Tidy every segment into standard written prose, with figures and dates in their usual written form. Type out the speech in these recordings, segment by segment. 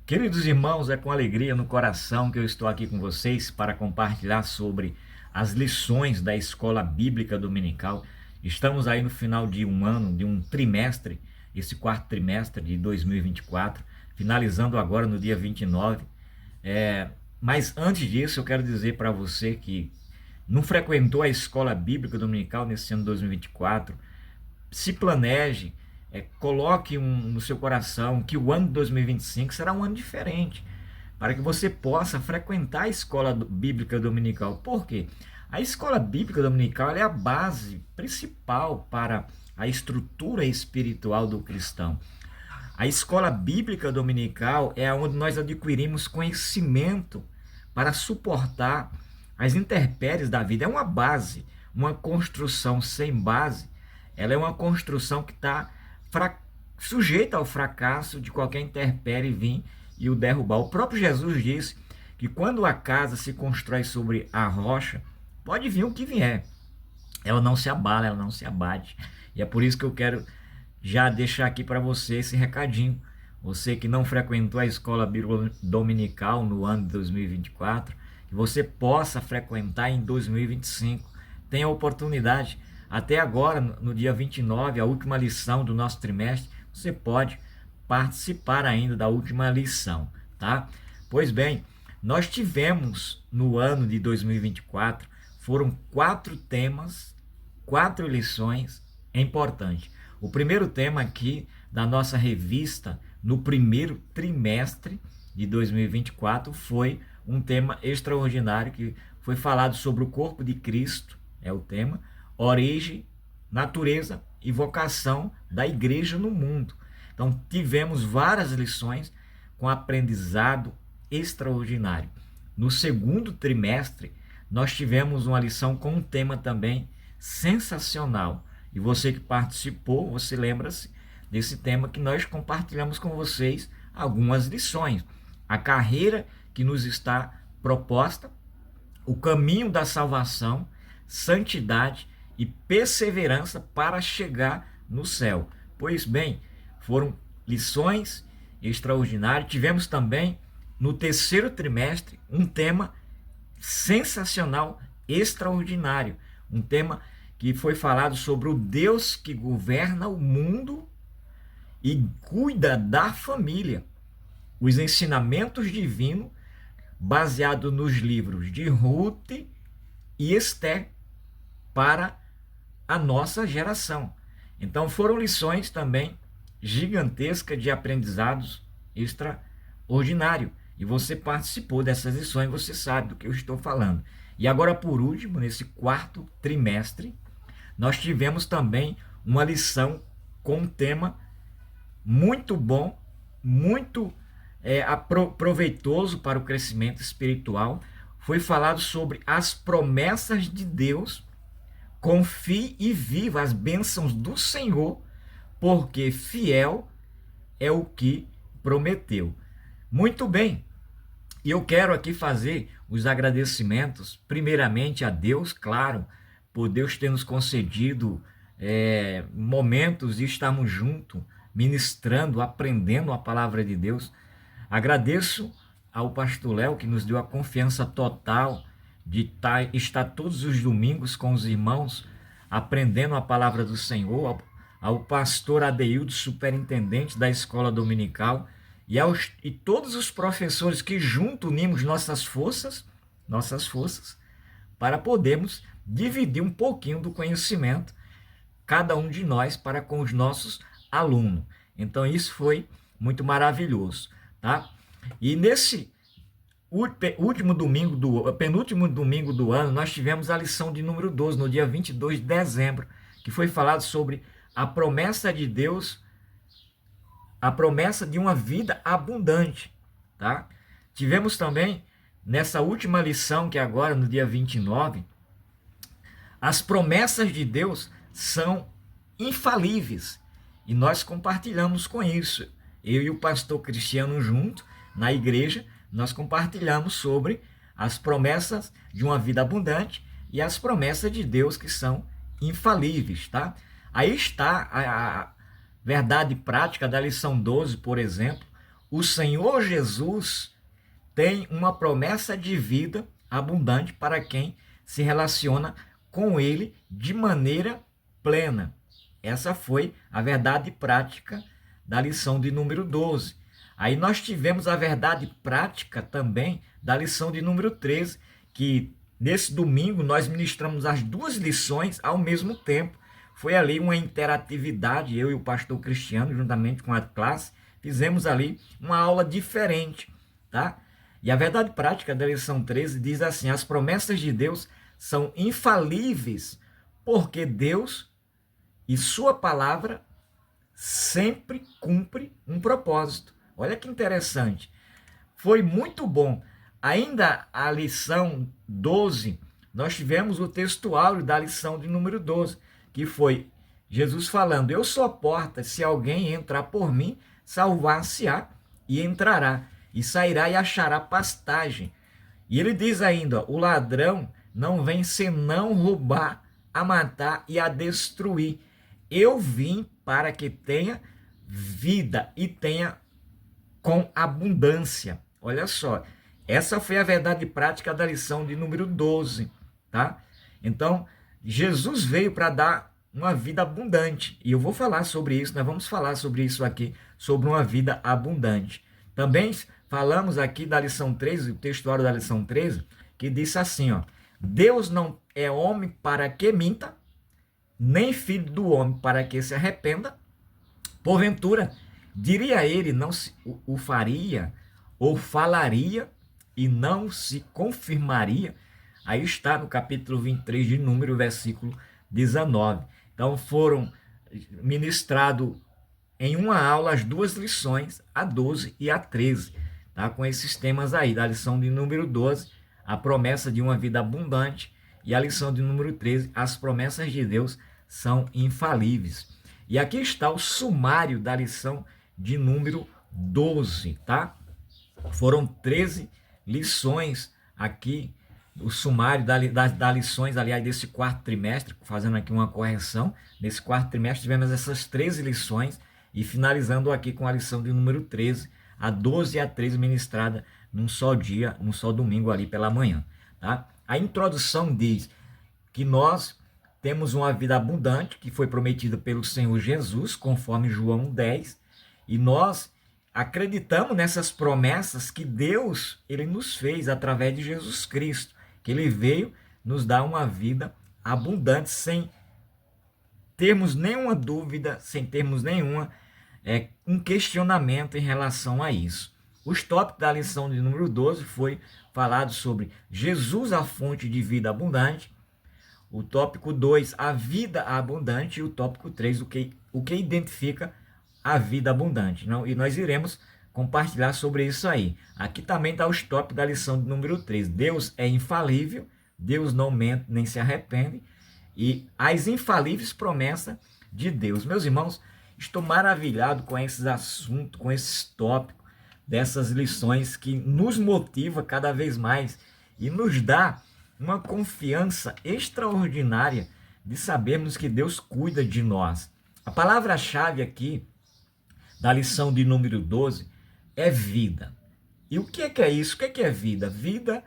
Queridos irmãos, é com alegria no coração que eu estou aqui com vocês para compartilhar sobre as lições da Escola Bíblica Dominical. Estamos aí no final de um ano, de um trimestre, esse quarto trimestre de 2024, finalizando agora no dia 29. Mas antes disso, eu quero dizer para você que não frequentou a Escola Bíblica Dominical nesse ano 2024, se planeje, coloque no seu coração que o ano de 2025 será um ano diferente, para que você possa frequentar a escola bíblica dominical. Por quê? A escola bíblica dominical é a base principal para a estrutura espiritual do cristão. A escola bíblica dominical é onde nós adquirimos conhecimento para suportar as intempéries da vida. É uma base, uma construção sem base. Ela é uma construção que está sujeita ao fracasso de qualquer intempérie vir e o derrubar. O próprio Jesus disse que quando a casa se constrói sobre a rocha, pode vir o que vier, ela não se abala, ela não se abate. E é por isso que eu quero já deixar aqui para você esse recadinho. Você que não frequentou a escola bíblica dominical no ano de 2024, que você possa frequentar em 2025. Tenha a oportunidade. Até agora, no dia 29, a última lição do nosso trimestre, você pode participar ainda da última lição, tá? Pois bem, nós tivemos no ano de 2024, foram 4 temas, 4 lições importantes. O primeiro tema aqui da nossa revista, no primeiro trimestre de 2024, foi um tema extraordinário, que foi falado sobre o corpo de Cristo, é o tema, origem, natureza e vocação da igreja no mundo. Então, tivemos várias lições com aprendizado extraordinário. No segundo trimestre, nós tivemos uma lição com um tema também sensacional. E você que participou, você lembra-se desse tema que nós compartilhamos com vocês algumas lições. A carreira que nos está proposta, o caminho da salvação, santidade e perseverança para chegar no céu. Pois bem, foram lições extraordinárias. Tivemos também no terceiro trimestre um tema sensacional, extraordinário, um tema que foi falado sobre o Deus que governa o mundo e cuida da família. Os ensinamentos divinos baseados nos livros de Ruth e Esther para a nossa geração. Então foram lições também gigantescas de aprendizados extraordinários. E você participou dessas lições, você sabe do que eu estou falando. E agora, por último, nesse quarto trimestre, nós tivemos também uma lição com um tema muito bom, muito proveitoso para o crescimento espiritual. Foi falado sobre as promessas de Deus. Confie e viva as bênçãos do Senhor, porque fiel é o que prometeu. Muito bem, e eu quero aqui fazer os agradecimentos, primeiramente a Deus, claro, por Deus ter nos concedido momentos de estarmos juntos, ministrando, aprendendo a palavra de Deus. Agradeço ao pastor Léo, que nos deu a confiança total de estar todos os domingos com os irmãos, aprendendo a palavra do Senhor, ao pastor Adeildo, superintendente da escola dominical, e todos os professores que juntos unimos nossas forças, para podermos dividir um pouquinho do conhecimento, cada um de nós, para com os nossos alunos. Então isso foi muito maravilhoso, tá? E nesse penúltimo domingo do ano, nós tivemos a lição de número 12, no dia 22 de dezembro, que foi falado sobre a promessa de Deus, a promessa de uma vida abundante, tá? Tivemos também, nessa última lição, que é agora no dia 29, as promessas de Deus são infalíveis, e nós compartilhamos com isso. Eu e o pastor Cristiano junto, na igreja, nós compartilhamos sobre as promessas de uma vida abundante e as promessas de Deus que são infalíveis, tá? Aí está a verdade prática da lição 12, por exemplo, o Senhor Jesus tem uma promessa de vida abundante para quem se relaciona com Ele de maneira plena. Essa foi a verdade prática da lição de número 12. Aí nós tivemos a verdade prática também da lição de número 13, que nesse domingo nós ministramos as duas lições ao mesmo tempo. Foi ali uma interatividade, eu e o pastor Cristiano, juntamente com a classe, fizemos ali uma aula diferente, tá? E a verdade prática da lição 13 diz assim: as promessas de Deus são infalíveis, porque Deus e sua palavra sempre cumpre um propósito. Olha que interessante. Foi muito bom. Ainda a lição 12, nós tivemos o textuário da lição de número 12, que foi Jesus falando: eu sou a porta, se alguém entrar por mim, salvar-se-á e entrará, e sairá e achará pastagem. E ele diz ainda: o ladrão não vem senão roubar, a matar e a destruir. Eu vim para que tenha vida e tenha com abundância. Olha só, essa foi a verdade prática da lição de número 12, tá? Então, Jesus veio para dar uma vida abundante, e eu vou falar sobre isso, nós vamos falar sobre isso aqui, sobre uma vida abundante. Também falamos aqui da lição 13, o textuário da lição 13, que disse assim, ó: Deus não é homem para que minta, nem filho do homem para que se arrependa. Porventura, diria ele, não se, o faria, ou falaria, e não se confirmaria? Aí está no capítulo 23 de Número, versículo 19. Então foram ministrados em uma aula as duas lições, a 12 e a 13, tá? Com esses temas aí, da lição de número 12, a promessa de uma vida abundante, e a lição de número 13, as promessas de Deus são infalíveis. E aqui está o sumário da lição de número 12, tá? Foram 13 lições aqui, o sumário das lições, aliás, desse quarto trimestre, fazendo aqui uma correção. Nesse quarto trimestre tivemos essas 13 lições, e finalizando aqui com a lição de número 13, a 12 e a 13 ministrada num só dia, num só domingo ali pela manhã, tá? A introdução diz que nós temos uma vida abundante, que foi prometida pelo Senhor Jesus, conforme João 10, e nós acreditamos nessas promessas que Deus ele nos fez através de Jesus Cristo, que ele veio nos dar uma vida abundante, sem termos nenhuma dúvida, sem termos um questionamento em relação a isso. Os tópicos da lição de número 12 foi falado sobre Jesus, a fonte de vida abundante. O tópico 2, a vida abundante. E o tópico 3, o que identifica a vida abundante. E nós iremos compartilhar sobre isso aí. Aqui também está os tópicos da lição de número 3. Deus é infalível, Deus não mente nem se arrepende, e as infalíveis promessas de Deus. Meus irmãos, estou maravilhado com esses assuntos, com esses tópicos, dessas lições que nos motiva cada vez mais e nos dá uma confiança extraordinária de sabermos que Deus cuida de nós. A palavra-chave aqui da lição de número 12 é vida. E o que é isso? O que é vida? Vida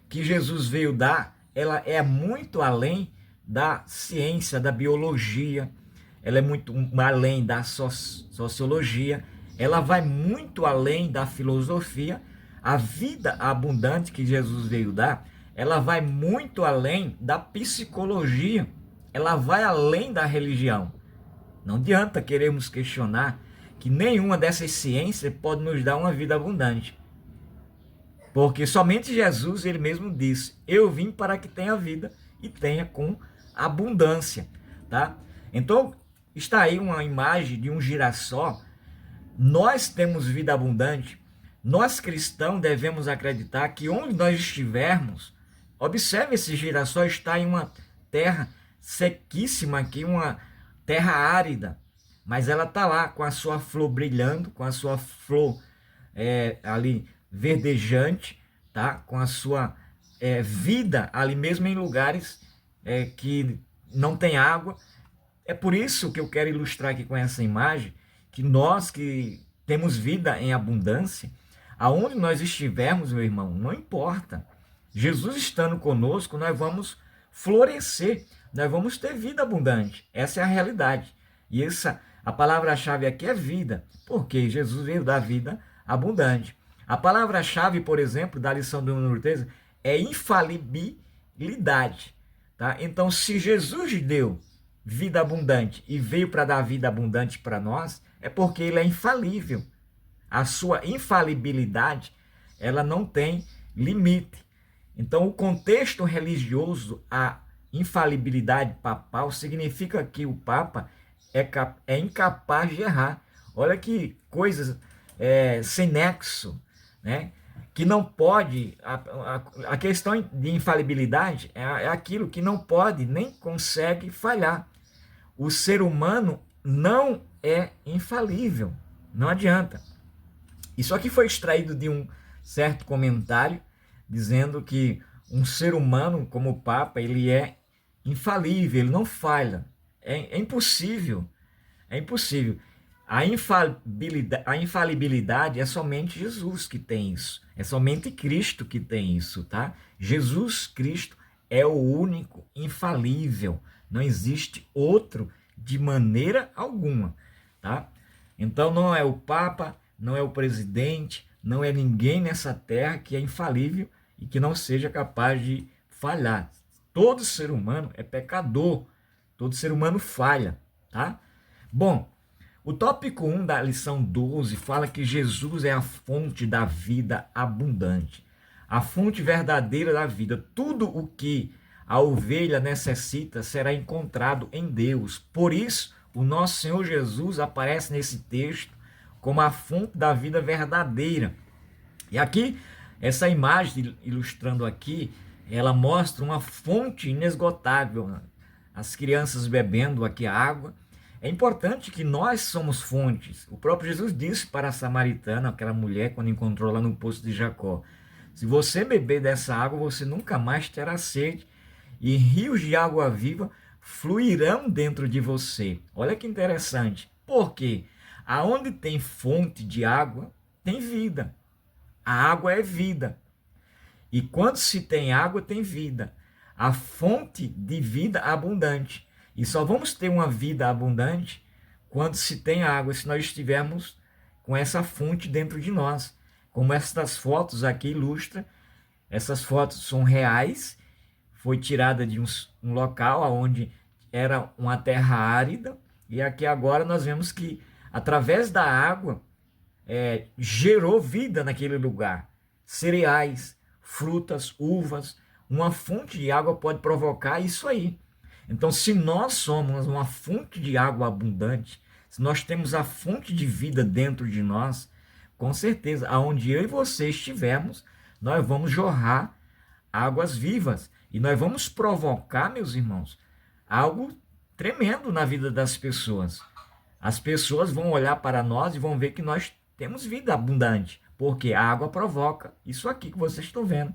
que Jesus veio dar, ela é muito além da ciência, da biologia, ela é muito além da sociologia, ela vai muito além da filosofia. A vida abundante que Jesus veio dar, ela vai muito além da psicologia, ela vai além da religião. Não adianta queremos questionar que nenhuma dessas ciências pode nos dar uma vida abundante. Porque somente Jesus, ele mesmo disse: eu vim para que tenha vida e tenha com abundância, tá? Então, está aí uma imagem de um girassol. Nós temos vida abundante. Nós cristãos devemos acreditar que onde nós estivermos, observe, esse girassol está em uma terra sequíssima aqui, uma terra árida, mas ela está lá com a sua flor brilhando, com a sua flor ali verdejante, tá? Com a sua vida ali mesmo em lugares que não tem água. É por isso que eu quero ilustrar aqui com essa imagem, que nós que temos vida em abundância. Aonde nós estivermos, meu irmão, não importa. Jesus estando conosco, nós vamos florescer, nós vamos ter vida abundante. Essa é a realidade. E a palavra-chave aqui é vida, porque Jesus veio dar vida abundante. A palavra-chave, por exemplo, da lição do número 13 é infalibilidade. Tá? Então, se Jesus deu vida abundante e veio para dar vida abundante para nós, é porque ele é infalível. A sua infalibilidade, ela não tem limite. Então, o contexto religioso, a infalibilidade papal, significa que o Papa é incapaz de errar. Olha que coisas sem nexo, né? Que não pode, a questão de infalibilidade é aquilo que não pode, nem consegue falhar. O ser humano não é infalível, não adianta. Isso aqui foi extraído de um certo comentário, dizendo que um ser humano como o Papa, ele é infalível, ele não falha. É impossível, é impossível. A infalibilidade é somente Jesus que tem isso. É somente Cristo que tem isso, tá? Jesus Cristo é o único infalível. Não existe outro de maneira alguma, tá? Então não é o Papa, não é o presidente, não é ninguém nessa terra que é infalível e que não seja capaz de falhar. Todo ser humano é pecador. Todo ser humano falha, tá? Bom, o tópico 1 da lição 12 fala que Jesus é a fonte da vida abundante, a fonte verdadeira da vida. Tudo o que a ovelha necessita será encontrado em Deus. Por isso, o nosso Senhor Jesus aparece nesse texto como a fonte da vida verdadeira. E aqui, essa imagem ilustrando aqui, ela mostra uma fonte inesgotável. As crianças bebendo aqui a água. É importante que nós somos fontes. O próprio Jesus disse para a samaritana, aquela mulher, quando encontrou lá no poço de Jacó: se você beber dessa água, você nunca mais terá sede, e rios de água viva fluirão dentro de você. Olha que interessante. Por quê? Aonde tem fonte de água, tem vida. A água é vida. E quando se tem água, tem vida. A fonte de vida abundante. E só vamos ter uma vida abundante quando se tem água, se nós estivermos com essa fonte dentro de nós. Como essas fotos aqui ilustram, essas fotos são reais, foi tirada de um local onde era uma terra árida, e aqui agora nós vemos que através da água gerou vida naquele lugar. Cereais, frutas, uvas, uma fonte de água pode provocar isso aí. Então, se nós somos uma fonte de água abundante, se nós temos a fonte de vida dentro de nós, com certeza, aonde eu e você estivermos, nós vamos jorrar águas vivas. E nós vamos provocar, meus irmãos, algo tremendo na vida das pessoas. As pessoas vão olhar para nós e vão ver que nós temos vida abundante, porque a água provoca isso aqui que vocês estão vendo.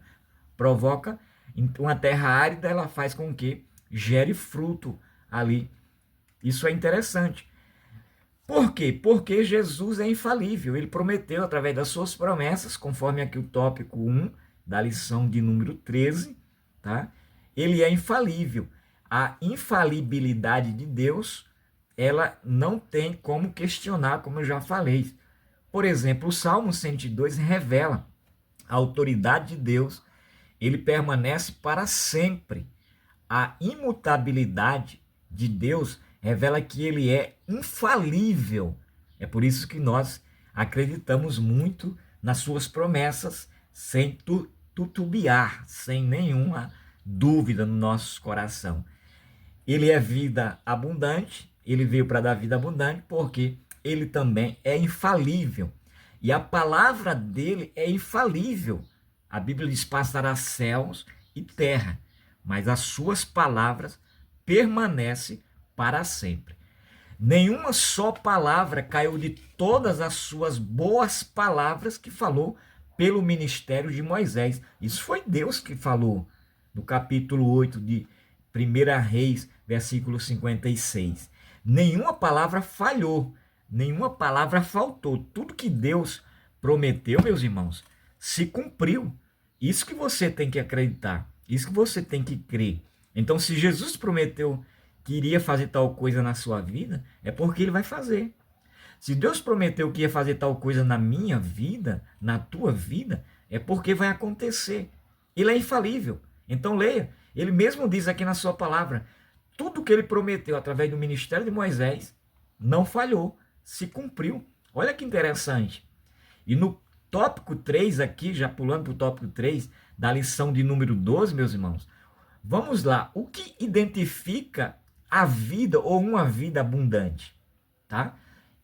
Provoca uma terra árida, ela faz com que gere fruto ali. Isso é interessante. Por quê? Porque Jesus é infalível. Ele prometeu através das suas promessas, conforme aqui o tópico 1 da lição de número 13, tá? Ele é infalível. A infalibilidade de Deus, ela não tem como questionar, como eu já falei. Por exemplo, o Salmo 102 revela a autoridade de Deus. Ele permanece para sempre. A imutabilidade de Deus revela que ele é infalível. É por isso que nós acreditamos muito nas suas promessas, sem titubear, sem nenhuma dúvida no nosso coração. Ele é vida abundante, ele veio para dar vida abundante, porque ele também é infalível. E a palavra dele é infalível. A Bíblia diz: passará céus e terra, mas as suas palavras permanecem para sempre. Nenhuma só palavra caiu de todas as suas boas palavras que falou pelo ministério de Moisés. Isso foi Deus que falou no capítulo 8 de 1 Reis, versículo 56. Nenhuma palavra falhou nenhuma palavra faltou. Tudo que Deus prometeu, meus irmãos, se cumpriu. Isso que você tem que acreditar, isso que você tem que crer. Então, se Jesus prometeu que iria fazer tal coisa na sua vida, é porque ele vai fazer. Se Deus prometeu que ia fazer tal coisa na minha vida, na tua vida, é porque vai acontecer. Ele é infalível. Então leia. Ele mesmo diz aqui na sua palavra, tudo que ele prometeu através do ministério de Moisés não falhou, se cumpriu. Olha que interessante. E no tópico 3 aqui, já pulando para o tópico 3, da lição de número 12, meus irmãos, vamos lá. O que identifica a vida ou uma vida abundante? Tá?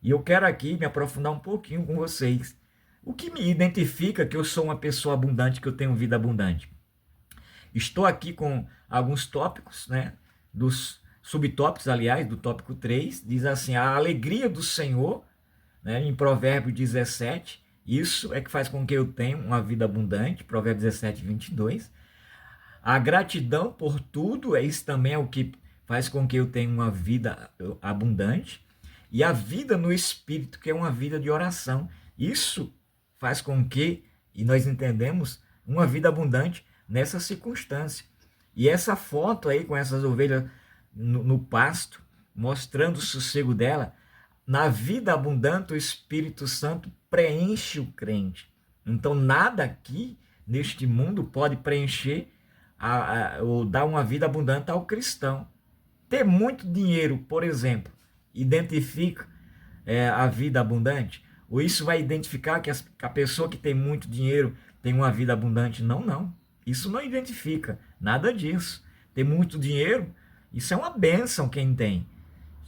E eu quero aqui me aprofundar um pouquinho com vocês. O que me identifica que eu sou uma pessoa abundante, que eu tenho vida abundante? Estou aqui com alguns tópicos, né? Dos subtópicos, aliás, do tópico 3, diz assim, a alegria do Senhor, né? Em Provérbios 17, isso é que faz com que eu tenha uma vida abundante, Provérbios 17, 22. A gratidão por tudo, isso também é o que faz com que eu tenha uma vida abundante. E a vida no Espírito, que é uma vida de oração. Isso faz com que, e nós entendemos, uma vida abundante nessa circunstância. E essa foto aí com essas ovelhas no pasto, mostrando o sossego dela, na vida abundante o Espírito Santo preenche o crente. Então nada aqui neste mundo pode preencher ou dar uma vida abundante ao cristão. Ter muito dinheiro, por exemplo, identifica a vida abundante? Ou isso vai identificar que a pessoa que tem muito dinheiro tem uma vida abundante? Não, não. Isso não identifica nada disso. Ter muito dinheiro, isso é uma bênção quem tem.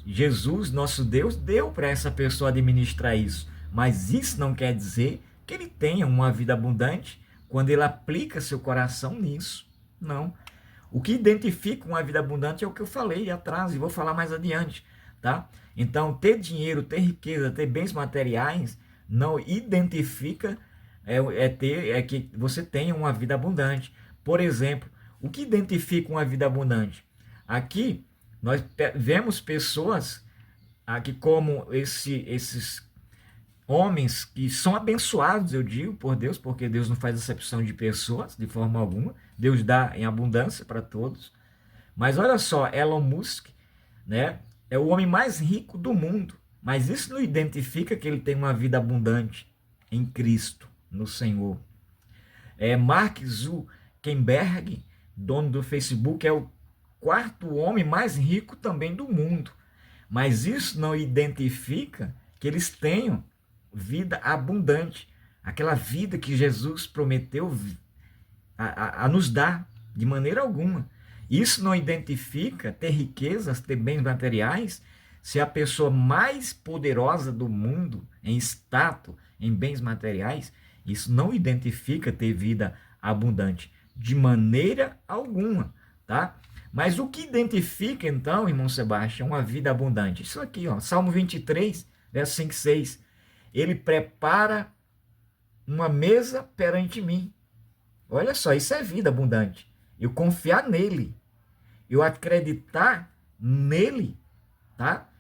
Jesus, nosso Deus, deu para essa pessoa administrar isso. Mas isso não quer dizer que ele tenha uma vida abundante quando ele aplica seu coração nisso. Não. O que identifica uma vida abundante é o que eu falei atrás e vou falar mais adiante, tá? Então, ter dinheiro, ter riqueza, ter bens materiais não identifica que você tenha uma vida abundante. Por exemplo, o que identifica uma vida abundante? Aqui nós vemos pessoas aqui como esses homens que são abençoados, eu digo, por Deus, porque Deus não faz acepção de pessoas de forma alguma. Deus dá em abundância para todos. Mas olha só, Elon Musk, né, é o homem mais rico do mundo. Mas isso não identifica que ele tem uma vida abundante em Cristo, no Senhor. Mark Zuckerberg, dono do Facebook, é o quarto homem mais rico também do mundo. Mas isso não identifica que eles tenham vida abundante. Aquela vida que Jesus prometeu a nos dar, de maneira alguma. Isso não identifica ter riquezas, ter bens materiais, se a pessoa mais poderosa do mundo, em status, em bens materiais, isso não identifica ter vida abundante, de maneira alguma, tá? Mas o que identifica, então, irmão Sebastião, uma vida abundante? Isso aqui, ó, Salmo 23, verso 5 e 6. Ele prepara uma mesa perante mim. Olha só, isso é vida abundante. Eu confiar nele, eu acreditar nele, tá?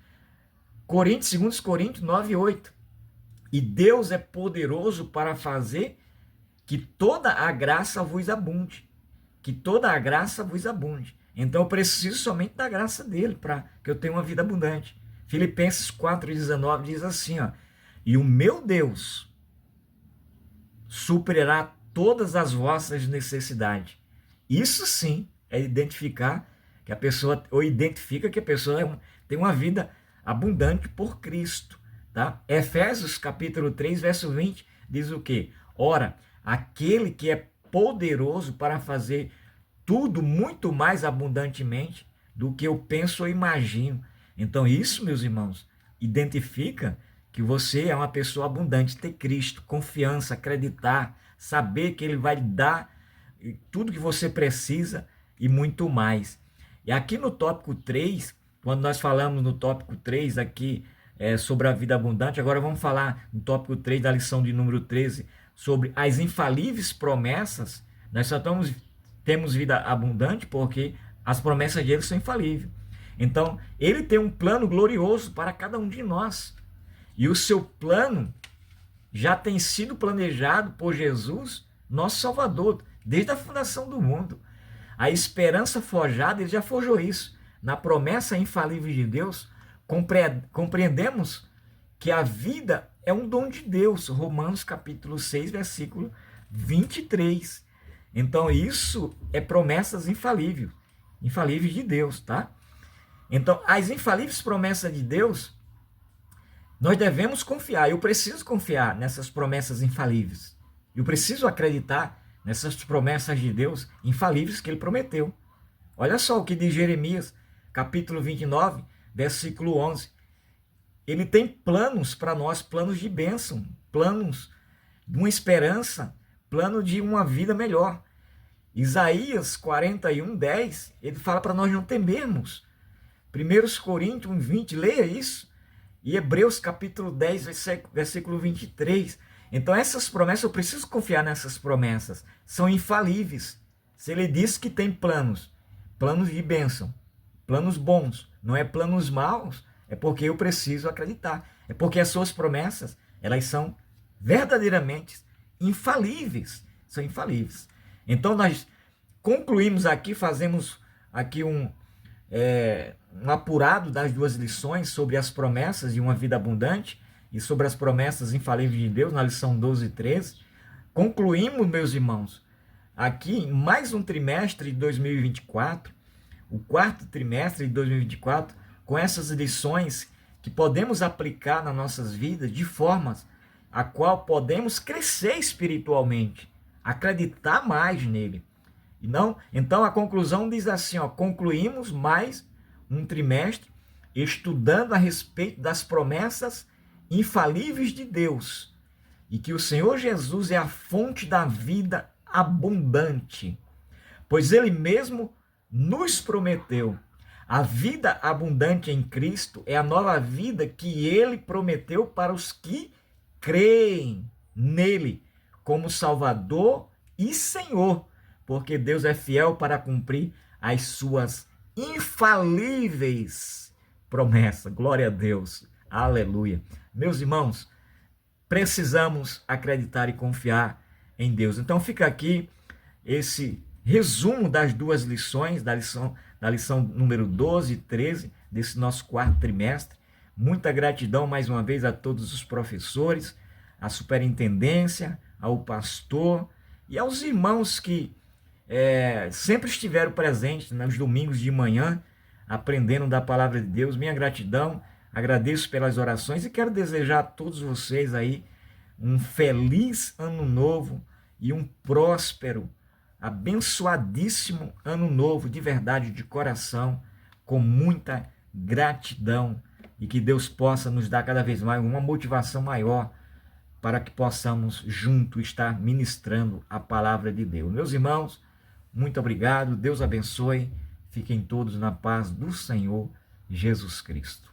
2 Coríntios 9, 8. E Deus é poderoso para fazer que toda a graça vos abunde. Que toda a graça vos abunde. Então eu preciso somente da graça dele para que eu tenha uma vida abundante. Filipenses 4,19 diz assim, ó. E o meu Deus suprirá todas as vossas necessidades. Isso sim é identificar que a pessoa, ou identifica que a pessoa tem uma vida abundante por Cristo, tá? Efésios capítulo 3, verso 20, diz o quê? Ora, aquele que é poderoso para fazer tudo muito mais abundantemente do que eu penso ou imagino. Então isso, meus irmãos, identifica que você é uma pessoa abundante, ter Cristo, confiança, acreditar, saber que ele vai lhe dar tudo que você precisa e muito mais. E aqui no tópico 3, quando nós falamos no tópico 3 aqui sobre a vida abundante, agora vamos falar no tópico 3 da lição de número 13, sobre as infalíveis promessas. Nós só temos vida abundante porque as promessas dele são infalíveis. Então, ele tem um plano glorioso para cada um de nós. E o seu plano já tem sido planejado por Jesus, nosso Salvador, desde a fundação do mundo. A esperança forjada, ele já forjou isso. Na promessa infalível de Deus, compreendemos que a vida é um dom de Deus. Romanos capítulo 6, versículo 23. Então isso é promessas infalíveis de Deus, tá? Então as infalíveis promessas de Deus, nós devemos confiar. Eu preciso confiar nessas promessas infalíveis. Eu preciso acreditar nessas promessas de Deus infalíveis que ele prometeu. Olha só o que diz Jeremias, capítulo 29, versículo 11. Ele tem planos para nós, planos de bênção, planos de uma esperança, plano de uma vida melhor. Isaías 41, 10, ele fala para nós não temermos. 1 Coríntios 20, leia isso. E Hebreus capítulo 10, versículo 23. Então essas promessas, eu preciso confiar nessas promessas. São infalíveis. Se ele diz que tem planos de bênção, planos bons, não é planos maus, é porque eu preciso acreditar. É porque as suas promessas, elas são verdadeiramente infalíveis. São infalíveis. Então nós concluímos aqui, fazemos aqui um apurado das duas lições sobre as promessas de uma vida abundante e sobre as promessas infalíveis de Deus, na lição 12 e 13. Concluímos, meus irmãos, aqui mais um trimestre de 2024, o quarto trimestre de 2024, com essas lições que podemos aplicar nas nossas vidas de formas a qual podemos crescer espiritualmente, acreditar mais nele. E não, então a conclusão diz assim, ó, concluímos mais um trimestre estudando a respeito das promessas infalíveis de Deus e que o Senhor Jesus é a fonte da vida abundante, pois ele mesmo nos prometeu. A vida abundante em Cristo é a nova vida que ele prometeu para os que creem nele como Salvador e Senhor, porque Deus é fiel para cumprir as suas infalíveis promessas. Glória a Deus. Aleluia. Meus irmãos, precisamos acreditar e confiar em Deus. Então fica aqui esse resumo das duas lições, da lição número 12 e 13 desse nosso quarto trimestre. Muita gratidão mais uma vez a todos os professores, à superintendência, ao pastor e aos irmãos que sempre estiveram presentes nos domingos de manhã, aprendendo da palavra de Deus. Minha gratidão, agradeço pelas orações e quero desejar a todos vocês aí um feliz ano novo e um próspero, abençoadíssimo ano novo, de verdade, de coração, com muita gratidão, e que Deus possa nos dar cada vez mais uma motivação maior para que possamos juntos estar ministrando a palavra de Deus. Meus irmãos, muito obrigado, Deus abençoe, fiquem todos na paz do Senhor Jesus Cristo.